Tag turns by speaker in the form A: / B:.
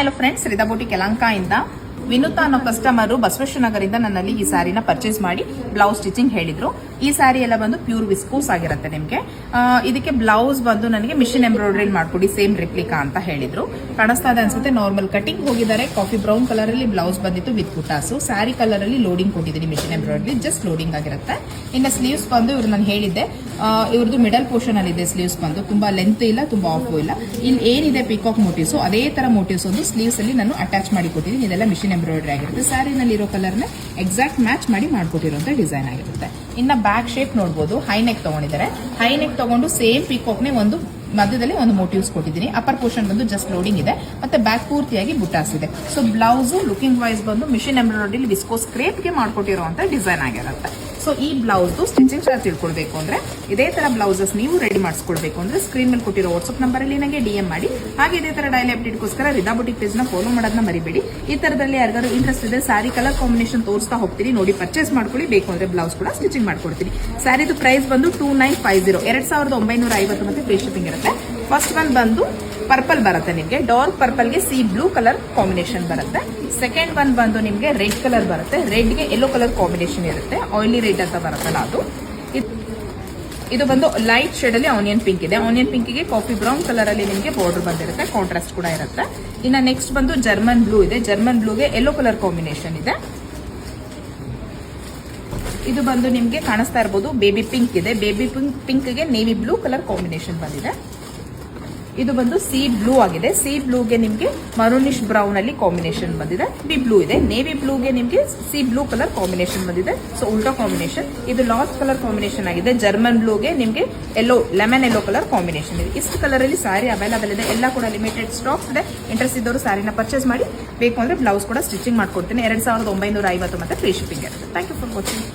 A: Hello friends, ರಿದಾ ಬೌಟಿಕ್ Yelahanka ಇಂದ ವಿನುತಾ ಅನ್ನೋ customer Basaveshwara ನಗರದಿಂದ ನನ್ನಲ್ಲಿ ಈ ಸ್ಯಾರಿನ ಪರ್ಚೇಸ್ ಮಾಡಿ ಬ್ಲೌಸ್ ಸ್ಟಿಚಿಂಗ್ ಹೇಳಿದ್ರು. ಈ ಸ್ಯಾರಿ ಎಲ್ಲ ಬಂದು ಪ್ಯೂರ್ ವಿಸ್ಕೋಸ್ ಆಗಿರುತ್ತೆ. ನಿಮಗೆ ಇದಕ್ಕೆ ಬ್ಲೌಸ್ ಬಂದು ನನಗೆ ಮಿಷಿನ್ ಎಂಬ್ರಾಯ್ಡ್ರಿ ಮಾಡ್ಕೊಡಿ, ಸೇಮ್ ರೆಪ್ಲಿಕಾ ಅಂತ ಹೇಳಿದ್ರು. ಕಾಣಿಸ್ತಾ ಇದೆ ಅನ್ಸುತ್ತೆ. ನಾರ್ಮಲ್ ಕಟಿಂಗ್ ಹೋಗಿದ್ದಾರೆ. ಕಾಫಿ ಬ್ರೌನ್ ಕಲರ್ ಅಲ್ಲಿ ಬ್ಲೌಸ್ ಬಂದಿತ್ತು ವಿತ್ ಬುಟಾಸು. ಸ್ಯಾರಿ ಕಲರ್ ಅಲ್ಲಿ ಲೋಡಿಂಗ್ ಕೊಟ್ಟಿದ್ದೀನಿ, ಮಿಷಿನ್ ಎಂಬ್ರಾಯ್ಡ್ರಿ ಜಸ್ಟ್ ಲೋಡಿಂಗ್ ಆಗಿರುತ್ತೆ. ಇನ್ನು ಸ್ಲೀವ್ಸ್ ಬಂದು ಇವ್ರು ನಾನು ಹೇಳಿದ್ದೆ, ಇವ್ರದ್ದು ಮಿಡಲ್ ಪೋರ್ಷನ್ ಅಲ್ಲಿ ಇದೆ. ಸ್ಲೀವ್ಸ್ ಬಂದು ತುಂಬಾ ಲೆಂತ್ ಇಲ್ಲ, ತುಂಬಾ ಆಫ್ ಇಲ್ಲ. ಇಲ್ಲಿ ಏನಿದೆ ಪಿಕಾಕ್ ಮೋಟಿವ್ಸ್ ಅದೇ ತರ ಮೋಟಿವ್ಸ್ ಒಂದು ಸ್ಲೀವ್ಸ್ ಅಲ್ಲಿ ನಾನು ಅಟ್ಯಾಚ್ ಮಾಡಿ ಕೊಟ್ಟಿದ್ದೀನಿ. ಇದೆಲ್ಲ ಮಿಷಿನ್ ಎಂಬ್ರಾಯ್ಡ್ರಿ ಆಗಿರುತ್ತೆ. ಸ್ಯಾರಿನಲ್ಲಿ ಇರೋ ಕಲರ್ನ ಎಕ್ಸಾಕ್ಟ್ ಮ್ಯಾಚ್ ಮಾಡಿ ಮಾಡ್ಕೊಟ್ಟಿರುವಂತ ಡಿಸೈನ್ ಆಗಿರುತ್ತೆ. ಇನ್ನ ಬ್ಯಾಕ್ ಶೇಪ್ ನೋಡಬಹುದು, ಹೈ ನೆಕ್ ತಗೊಂಡಿದ್ದಾರೆ. ಹೈ ನೆಕ್ ತಗೊಂಡು ಸೇಮ್ ಪಿಕಾಕ್ನೆ ಒಂದು ಮಧ್ಯದಲ್ಲಿ ಒಂದು ಮೋಟಿವ್ಸ್ ಕೊಟ್ಟಿದ್ದೀನಿ. ಅಪ್ಪರ್ ಪೋರ್ಷನ್ ಬಂದು ಜಸ್ಟ್ ಲೋಡಿಂಗ್ ಇದೆ, ಮತ್ತೆ ಬ್ಯಾಕ್ ಪೂರ್ತಿಯಾಗಿ ಬುಟಾಸ್ ಇದೆ. ಸೊ ಬ್ಲೌಸ್ ಲುಕಿಂಗ್ ವೈಸ್ ಬಂದು ಮಿಷಿನ್ ಎಂಬ್ರಾಯ್ಡ್ರಿ ವಿಸ್ಕೋಸ್ ಕ್ರೇಪ್ಗೆ ಮಾಡ್ಕೊಟ್ಟಿರುವಂತ ಡಿಸೈನ್ ಆಗಿರುತ್ತೆ. ಸೊ ಈ ಬ್ಲೌಸ್ ಸ್ಟಿಚಿಂಗ್ ಚಾರ್ಜ್ ತಿಳ್ಕೊಳ್ಬೇಕು ಅಂದ್ರೆ ಇದೇ ತರ ಬ್ಲೌಸಸ್ ನೀವು ರೆಡಿ ಮಾಡಿಸ್ಕೊಳ್ಬೇಕು ಅಂದ್ರೆ ಸ್ಕ್ರೀನ್ ಮೇಲೆ ಕೊಟ್ಟಿರೋ ವಾಟ್ಸ್ಆಪ್ ನಂಬರ್ ಅಲ್ಲಿ ನನಗೆ DM ಮಾಡಿ. ಹಾಗೆ ಇದೇ ತರ ಡೈಲಿ ಅಪ್ಡೇಟ್ಗೋಸ್ಕರ ರಿದಾ ಬೌಟಿಕ್ ಪೇಜ್ ನ ಫಾಲೋ ಮಾಡೋದನ್ನ ಮರಿಬೇಡಿ. ಈ ತರದಲ್ಲಿ ಯಾರಿಗಾರು ಇಂಟ್ರೆಸ್ಟ್ ಇದೆ, ಸ್ಯಾರಿ ಕಲರ್ ಕಾಂಬಿನೇಷನ್ ತೋರಿಸ್ತಾ ಹೋಗ್ತೀನಿ, ನೋಡಿ ಪರ್ಚೇಸ್ ಮಾಡ್ಕೊಳ್ಳಿ. ಬೇಕು ಅಂದ್ರೆ ಬ್ಲೌಸ್ ಕೂಡ ಸ್ಟಿಚಿಂಗ್ ಮಾಡ್ಕೊಡ್ತೀನಿ. ಸ್ಯಾರಿದು ಪ್ರೈಸ್ ಬಂದು 2950 2950 ಮತ್ತೆ ಫ್ರೀ ಶಿಪ್ಪಿಂಗ್ ಇರುತ್ತೆ. ಫಸ್ಟ್ ಒನ್ ಬಂದು ಪರ್ಪಲ್ ಬರುತ್ತೆ ನಿಮಗೆ, ಡಾರ್ಕ್ ಪರ್ಪಲ್ ಗೆ ಸಿ ಬ್ಲೂ ಕಲರ್ ಕಾಂಬಿನೇಷನ್ ಬರುತ್ತೆ. ಸೆಕೆಂಡ್ ಒನ್ ಬಂದು ನಿಮಗೆ ರೆಡ್ ಕಲರ್ ಬರುತ್ತೆ, ರೆಡ್ ಗೆ ಯೆಲ್ಲೋ ಕಲರ್ ಕಾಂಬಿನೇಷನ್ ಇರುತ್ತೆ. ಆಯಿಲಿ ರೆಡ್ ಅಂತ ಬರುತ್ತಲ್ಲ ಅದು. ಇದು ಬಂದು ಲೈಟ್ ಶೇಡ್ ಅಲ್ಲಿ ಆನಿಯನ್ ಪಿಂಕ್ ಇದೆ. ಆನಿಯನ್ ಪಿಂಕ್ ಗೆ ಕಾಫಿ ಬ್ರೌನ್ ಕಲರ್ ಅಲ್ಲಿ ನಿಮಗೆ ಬಾರ್ಡರ್ ಬಂದಿರುತ್ತೆ, ಕಾಂಟ್ರಾಸ್ಟ್ ಕೂಡ ಇರುತ್ತೆ. ಇನ್ನ ನೆಕ್ಸ್ಟ್ ಬಂದು ಜರ್ಮನ್ ಬ್ಲೂ ಇದೆ. ಜರ್ಮನ್ ಬ್ಲೂಗೆ ಯೆಲ್ಲೋ ಕಲರ್ ಕಾಂಬಿನೇಷನ್ ಇದೆ. ಇದು ಬಂದು ನಿಮಗೆ ಕಾಣಿಸ್ತಾ ಇರಬಹುದು ಬೇಬಿ ಪಿಂಕ್ ಇದೆ. ಬೇಬಿ ಪಿಂಕ್ ಗೆ ನೇವಿ ಬ್ಲೂ ಕಲರ್ ಕಾಂಬಿನೇಷನ್ ಬಂದಿದೆ. ಇದು ಬಂದು ಸಿ ಬ್ಲೂ ಆಗಿದೆ. ಸಿ ಬ್ಲೂಗೆ ನಿಮಗೆ ಮರೂನಿಶ್ ಬ್ರೌನ್ ಅಲ್ಲಿ ಕಾಂಬಿನೇಷನ್ ಬಂದಿದೆ. ಬಿ ಬ್ಲೂ ಇದೆ. ನೇವಿ ಬ್ಲೂಗೆ ನಿಮಗೆ ಸಿ ಬ್ಲೂ ಕಲರ್ ಕಾಂಬಿನೇಷನ್ ಬಂದಿದೆ. ಸೊ ಉಲ್ಟಾ ಕಾಂಬಿನೇಷನ್. ಇದು ಲಾಸ್ಟ್ ಕಲರ್ ಕಾಂಬಿನೇಷನ್ ಆಗಿದೆ. ಜರ್ಮನ್ ಬ್ಲೂಗೆ ನಿಮಗೆ ಲೆಮನ್ ಯೆಲ್ಲೋ ಕಲರ್ ಕಾಂಬಿನೇಷನ್ ಇದೆ. ಇಷ್ಟು ಕಲರ್ ಅಲ್ಲಿ ಸಾರಿ ಅವೈಲೇಬಲ್ ಇದೆ. ಎಲ್ಲ ಕೂಡ ಲಿಮಿಟೆಡ್ ಸ್ಟಾಕ್ಸ್ ಇದೆ. ಇಂಟ್ರೆಸ್ಟ್ ಇದ್ದವರು ಸಾರಿನ ಪರ್ಚೇಸ್ ಮಾಡಿ. ಬೇಕು ಅಂದ್ರೆ ಬ್ಲೌಸ್ ಕೂಡ ಸ್ಟಿಚಿಂಗ್ ಮಾಡ್ಕೊಡ್ತೀನಿ. 2950 ಮತ್ತೆ ಫ್ರೀ ಶಿಪ್ಪಿಂಗ್ ಇರುತ್ತೆ. Thank you for watching.